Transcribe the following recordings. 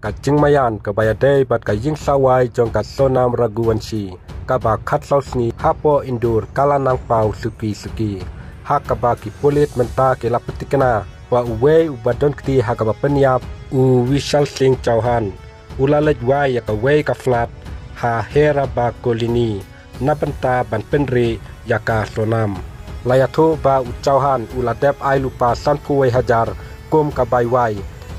ka jingmayan ka bayadai bat ka ying sawai jong ka sonam raguwansi ka ba khat sausni hapo indur kala nang pau suki ha ka ba ki polit menta ke lapetikna wa uwe ubadon kti ha ka ba penyap u Vishal Singh Chauhan ulalaj wa ya ka we ka flat ha hera ba kolini napenta ban penri ya ka sonam layatho ba u Chauhan uladep ai lupa sankuwe hajar kum ka baiwai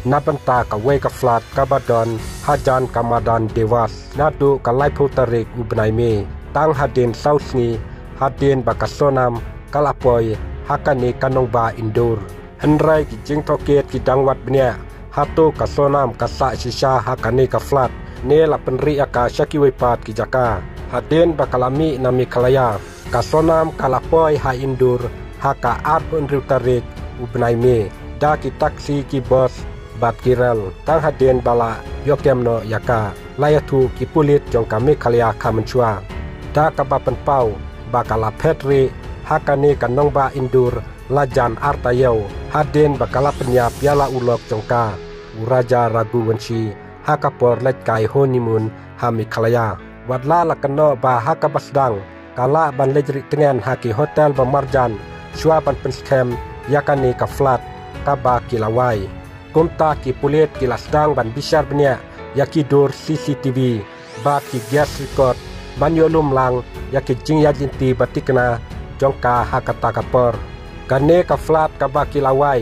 napenta ka we ka flat ka badon hajan kamadan dewas nadu ka laipo tarik ubnai me tang hadin sausni hadin ba ka sonam kalapoi hakani kanong ba indur henrai ki jing toket ki dangwat bnia hato ka sonam ka sa sisa hakani ka flat ne la penri aka shakiwe pat ki jaka hadin ba kalami nami kalaya ka sonam kalapoi ha indur haka art unru tarik ubnai me da ki taksi ki bos bat kiral tang hadin bala yokemno yaka layatu ki pulit jong kami kalya kamenchua da ka ba penpau ba kala petri hakani kanong ba indur lajan artayau hadin bakala penyap piala ulok jongka uraja raguwansi hakapor let kai honeymoon hami kalaya wadla lakano ba hakabasdang kala ban lejri tengen haki hotel bamarjan shua ban penskem yakani ka flat kaba kilawai kumta ki pulit kilasdang ban bisar benya yaki dur CCTV ba ki gas record ban yolum lang yaki jingya jinti batikna jongka hakata kapor kane ka flat ka baki lawai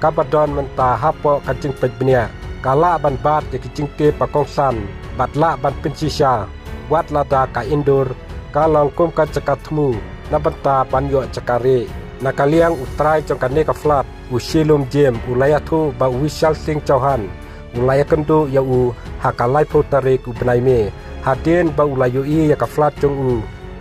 ka badon menta hapo ka jing pejbenia kala ban bat ke jingke pakongsan batla ban pensisya wat lada ka indur kalong kum ka cakatmu na banta ban yo cakare nakaliang utrai jong kane ka flat usilum jem ulayatu ba Vishal Singh Chauhan ulayakendu ya u hakalai tarik ubnai me hadin ba ulayu i ya ka flat jong u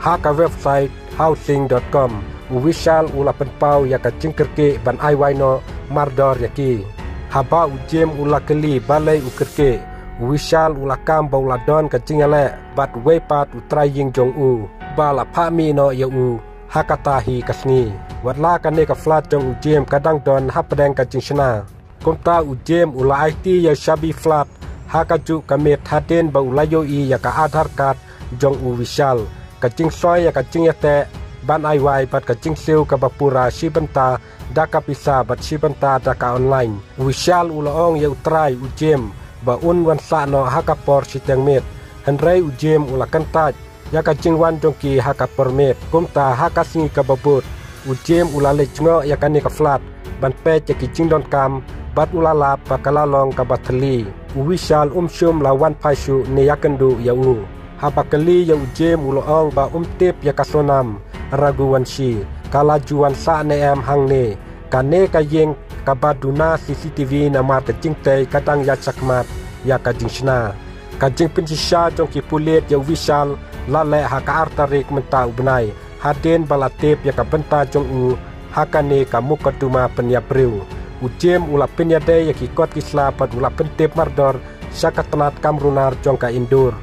haka website housing.com Vishal ula penpau ya ka cingkerke ban ai waino mardor yaki haba ujem ula keli balai ukerke Vishal ula kam ba ula don ka cingale bat wepat utrai ying jong u bala phami no ya u hakatahi kasni wadla kane ka flat jong ujem kadang don hapdeng ka cingshna komta ujem ula IT ya shabi flat hakaju kamet haden ba ula yo i ya ka Aadhaar card jong u Vishal ka cingsoy ya ka cingyate ban ai wai bat ka jingsiu ka bapura sibenta daka pisa bat sibenta daka online Vishal ulaong ya utrai ujem ba un wan sa no hakapor siteng met henrei ujem ula kantaj ya ka jingwan dongki hakapor met kumta hakasngi ka babut ujem ula lejngo ya kani ka flat ban pe ki jingdon kam bat ulala pakalalong ka bathli Vishal umshum lawan paisu ne yakendu ya u habakali ya ujem ulaong ba tip ya kasonam raguwansi kala juan sa ne em hangne kane ka yeng kabaduna CCTV na mar ka jingtei kadang ya chakmat ya ka jingshna ka jing pinsisha jong ki pulit ya Vishal la le ha ka artarik menta ubnai hadin balatip ya ka benta jong u hakane ka mukaduma penyapriu ujem ula penyade ya ki kot kisla pat ula pentip mardor syakatnat kamrunar jong ka indur